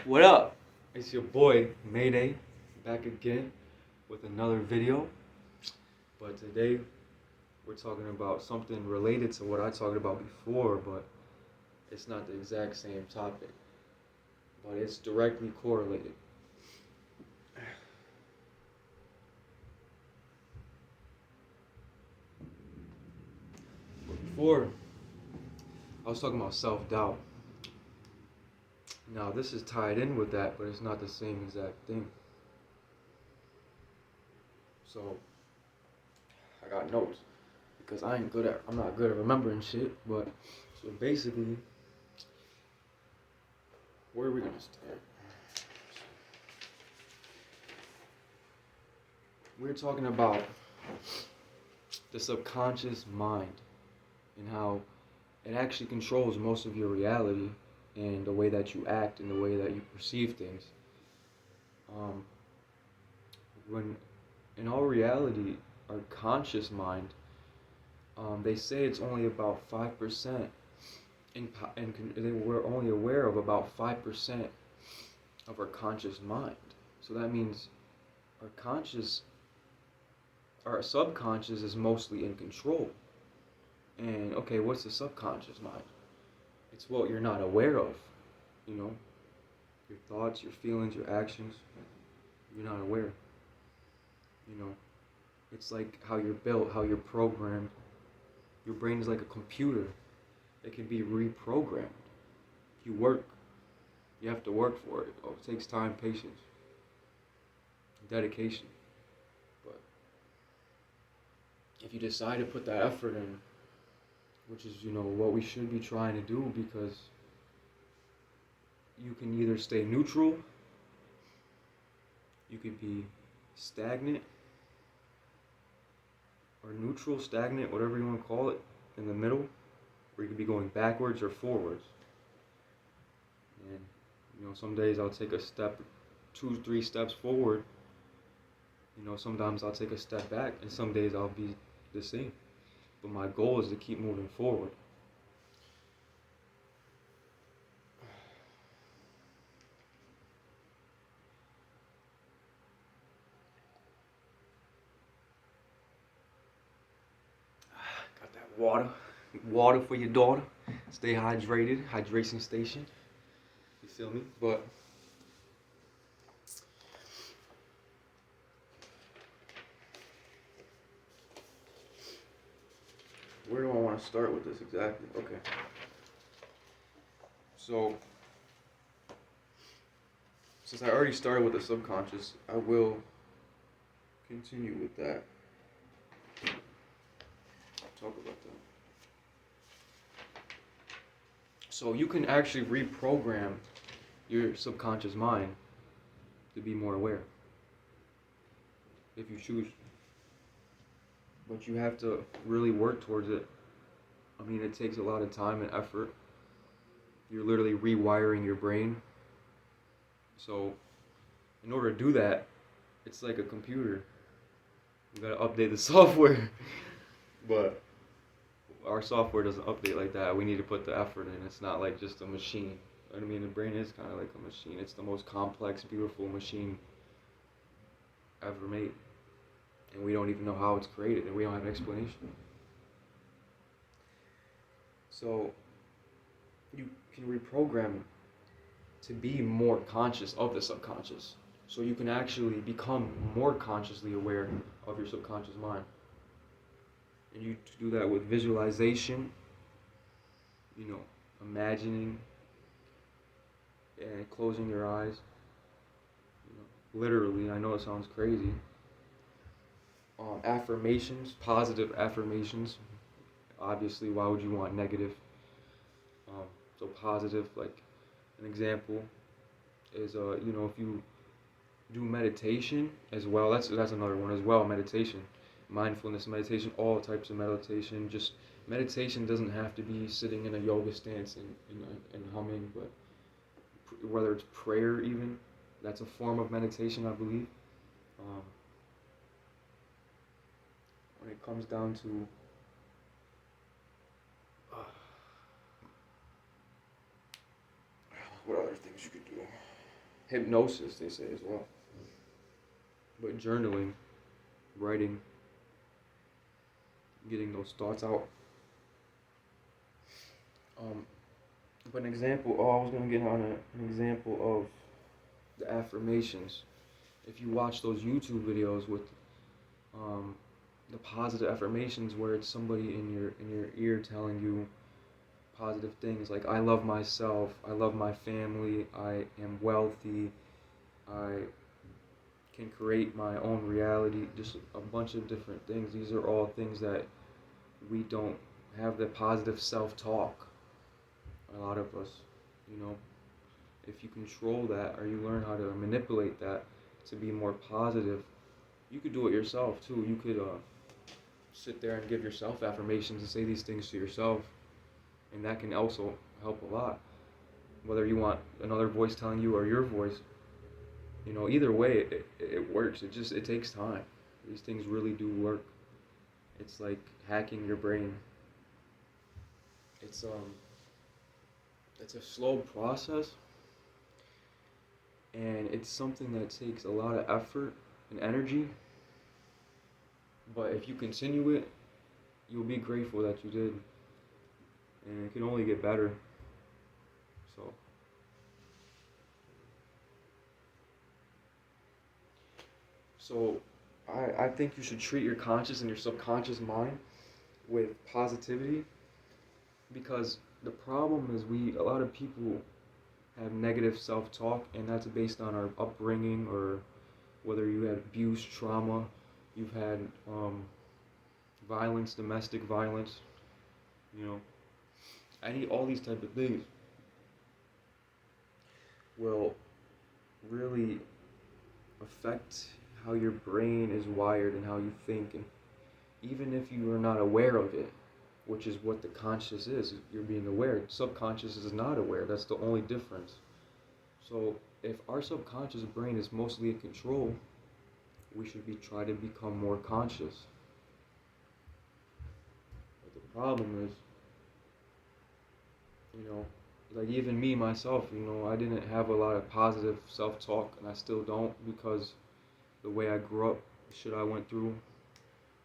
What up? It's your boy Mayday back again with another video. But today we're talking about something related to what I talked about before, but it's not the exact same topic. But it's directly correlated. But before, I was talking about self-doubt. Now this is tied in with that, but it's not the same exact thing. So I got notes because I'm not good at remembering shit, but so basically, where are we gonna start? We're talking about the subconscious mind and how it actually controls most of your reality and the way that you act and the way that you perceive things. When in all reality, our conscious mind, they say it's only about 5%, we're only aware of about 5% of our conscious mind. So that means our our subconscious is mostly in control. And okay, what's the subconscious mind? It's what you're not aware of, you know, your thoughts, your feelings, your actions. You're not aware. You know, it's like how you're built, how you're programmed. Your brain is like a computer. It can be reprogrammed. You have to work for it. Oh, it takes time, patience, dedication. But if you decide to put that effort in, which is, what we should be trying to do, because you can either stay neutral, you could be stagnant, or neutral, stagnant, whatever you want to call it, in the middle, or you could be going backwards or forwards. And, some days I'll take a step, 2-3 steps forward. Sometimes I'll take a step back, and some days I'll be the same. But my goal is to keep moving forward. Got that water. Water for your daughter. Stay hydrated. Hydration station. You feel me? But where do I want to start with this exactly? Okay. So, since I already started with the subconscious, I will continue with that. Talk about that. So you can actually reprogram your subconscious mind to be more aware, if you choose. But you have to really work towards it. I mean, it takes a lot of time and effort. You're literally rewiring your brain. So, in order to do that, it's like a computer. You gotta update the software. But our software doesn't update like that. We need to put the effort in. It's not like just a machine. I mean, the brain is kind of like a machine. It's the most complex, beautiful machine ever made. And we don't even know how it's created, and we don't have an explanation. So, you can reprogram to be more conscious of the subconscious. So you can actually become more consciously aware of your subconscious mind. And you do that with visualization, imagining and closing your eyes. Literally, I know it sounds crazy. Affirmations, positive affirmations. Obviously, why would you want negative? So positive, like an example is, if you do meditation as well, that's another one as well, meditation. Mindfulness meditation, all types of meditation. Just meditation doesn't have to be sitting in a yoga stance and humming, but whether it's prayer even, that's a form of meditation, I believe. When it comes down to what other things you could do? hypnosis, they say as well. But journaling, writing, getting those thoughts out. But an example, I was going to get on an example of the affirmations. If you watch those YouTube videos with the positive affirmations where it's somebody in your ear telling you positive things like I love myself, I love my family, I am wealthy, I can create my own reality, just a bunch of different things. These are all things that we don't have the positive self-talk. A lot of us, if you control that or you learn how to manipulate that to be more positive, you could do it yourself too. You could sit there and give yourself affirmations and say these things to yourself, and that can also help a lot. Whether you want another voice telling you or your voice, either way, it works. It takes time. These things really do work. It's like hacking your brain. It's a slow process, and it's something that takes a lot of effort and energy. But if you continue it, you'll be grateful that you did, and it can only get better. So I think you should treat your conscious and your subconscious mind with positivity, because the problem is a lot of people have negative self-talk, and that's based on our upbringing, or whether you had abuse, trauma, you've had violence, domestic violence, all these type of things will really affect how your brain is wired and how you think. And even if you are not aware of it, which is what the conscious is, you're being aware. Subconscious is not aware. That's the only difference. So if our subconscious brain is mostly in control, we should try to become more conscious. But the problem is, like even me, myself, I didn't have a lot of positive self-talk, and I still don't, because the way I grew up, the shit I went through,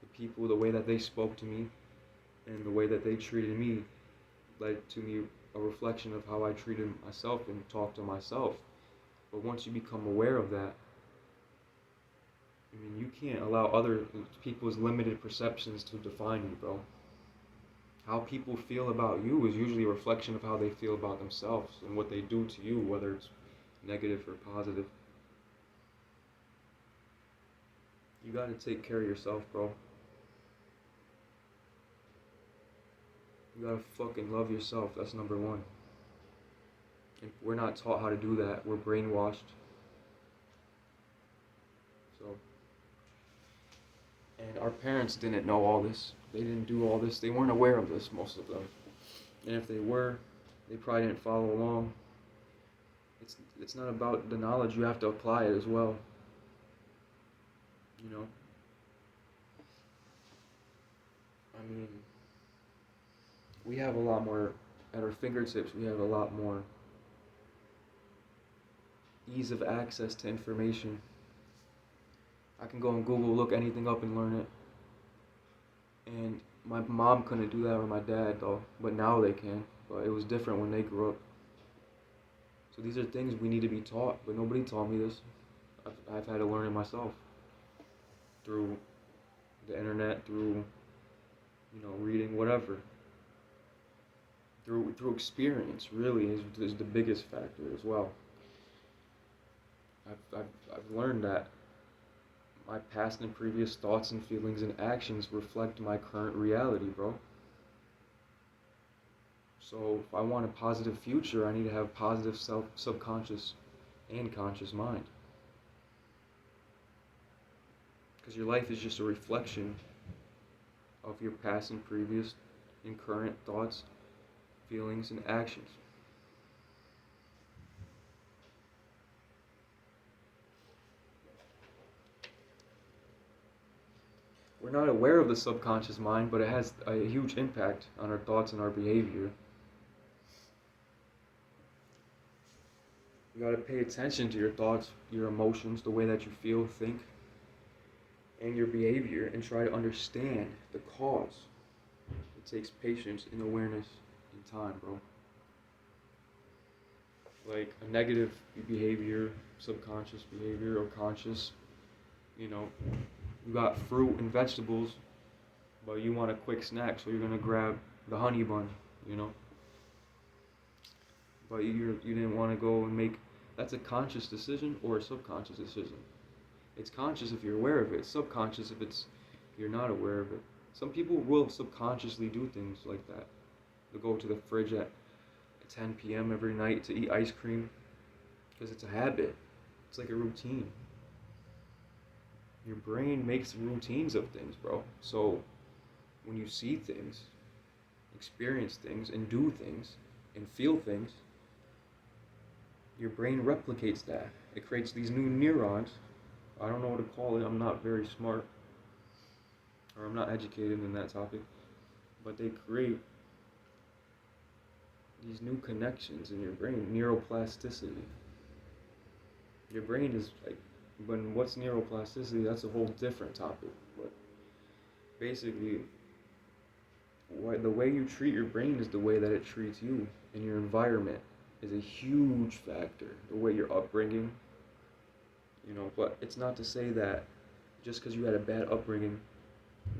the people, the way that they spoke to me, and the way that they treated me led to me a reflection of how I treated myself and talked to myself. But once you become aware of that, you can't allow other people's limited perceptions to define you, bro. How people feel about you is usually a reflection of how they feel about themselves and what they do to you, whether it's negative or positive. You gotta take care of yourself, bro. You gotta fucking love yourself. That's number one. And we're not taught how to do that. We're brainwashed. And our parents didn't know all this. They didn't do all this. They weren't aware of this, most of them. And if they were, they probably didn't follow along. It's not about the knowledge. You have to apply it as well. We have a lot more at our fingertips. We have a lot more ease of access to information. I can go on Google, look anything up, and learn it. And my mom couldn't do that, or my dad, though. But now they can. But it was different when they grew up. So these are things we need to be taught, but nobody taught me this. I've had to learn it myself. Through the internet, through, reading, whatever. Through experience, really, is the biggest factor as well. I've learned that my past and previous thoughts and feelings and actions reflect my current reality, bro. So if I want a positive future, I need to have positive subconscious and conscious mind. Because your life is just a reflection of your past and previous and current thoughts, feelings, and actions. We're not aware of the subconscious mind, but it has a huge impact on our thoughts and our behavior. You gotta pay attention to your thoughts, your emotions, the way that you feel, think, and your behavior, and try to understand the cause. It takes patience and awareness and time, bro. Like a negative behavior, subconscious behavior, or conscious, you know, you got fruit and vegetables, but you want a quick snack, so you're gonna grab the honey bun, you know. But you didn't want to go and make, that's a conscious decision or a subconscious decision. It's conscious if you're aware of it. It's subconscious if you're not aware of it. Some people will subconsciously do things like that. They'll go to the fridge at 10 p.m. every night to eat ice cream because it's a habit. It's like a routine. Your brain makes routines of things, bro. So when you see things, experience things, and do things, and feel things, your brain replicates that. It creates these new neurons. I don't know what to call it. I'm not very smart, or I'm not educated in that topic, but they create these new connections in your brain, neuroplasticity. Your brain is like, what's neuroplasticity? That's a whole different topic. But basically, the way you treat your brain is the way that it treats you, and your environment is a huge factor. The way your upbringing, you know. But it's not to say that just because you had a bad upbringing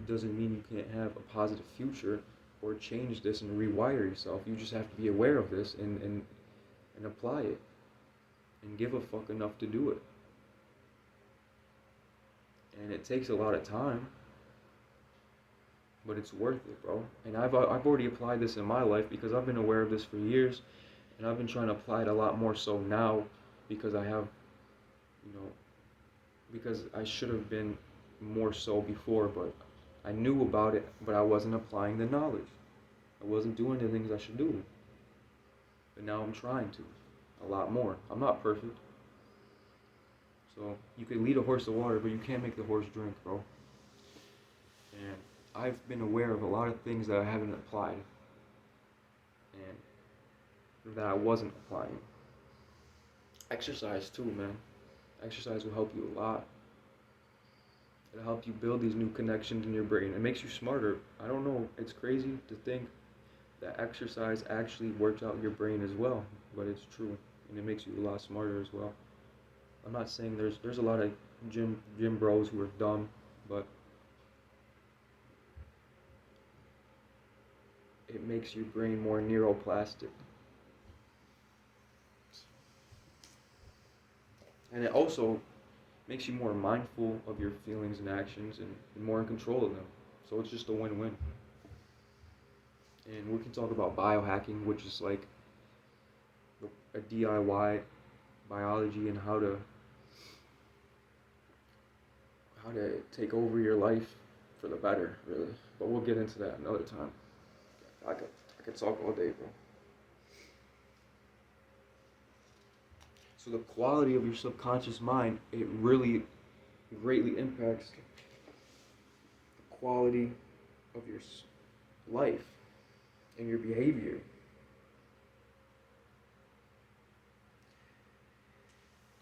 doesn't mean you can't have a positive future or change this and rewire yourself. You just have to be aware of this and apply it and give a fuck enough to do it. And it takes a lot of time, but it's worth it, bro. And I've already applied this in my life because I've been aware of this for years, and I've been trying to apply it a lot more so now because I have, you know, because I should have been more so before, but I knew about it, but I wasn't applying the knowledge. I wasn't doing the things I should do. But now I'm trying to, a lot more. I'm not perfect. So you can lead a horse to water, but you can't make the horse drink, bro. And I've been aware of a lot of things that I haven't applied, and that I wasn't applying. Exercise too, man. Exercise will help you a lot. It'll help you build these new connections in your brain. It makes you smarter. I don't know, it's crazy to think that exercise actually works out your brain as well, but it's true, and it makes you a lot smarter as well. I'm not saying there's a lot of gym bros who are dumb, but it makes your brain more neuroplastic. And it also makes you more mindful of your feelings and actions and more in control of them. So it's just a win-win. And we can talk about biohacking, which is like a DIY biology and how to take over your life for the better, really. But we'll get into that another time. I could talk all day, bro. So the quality of your subconscious mind, it really greatly impacts the quality of your life and your behavior.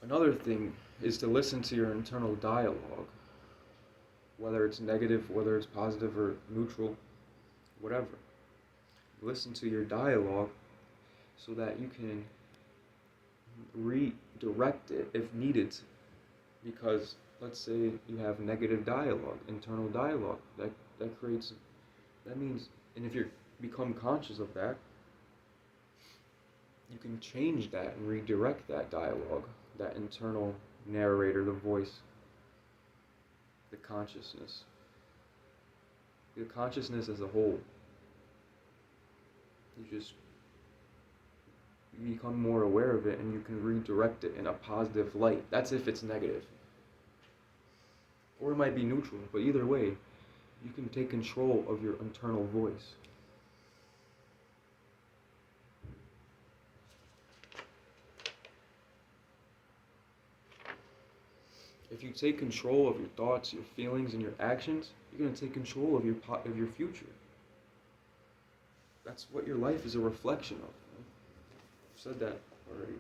Another thing is to listen to your internal dialogue, whether it's negative, whether it's positive or neutral, whatever. Listen to your dialogue so that you can redirect it if needed, because let's say you have negative dialogue, internal dialogue, that means, and if you become conscious of that, you can change that and redirect that dialogue, that internal narrator, the voice, the consciousness as a whole. You become more aware of it and you can redirect it in a positive light. That's if it's negative. Or it might be neutral, but either way, you can take control of your internal voice. If you take control of your thoughts, your feelings, and your actions, you're going to take control of your future. That's what your life is a reflection of. I've said that already.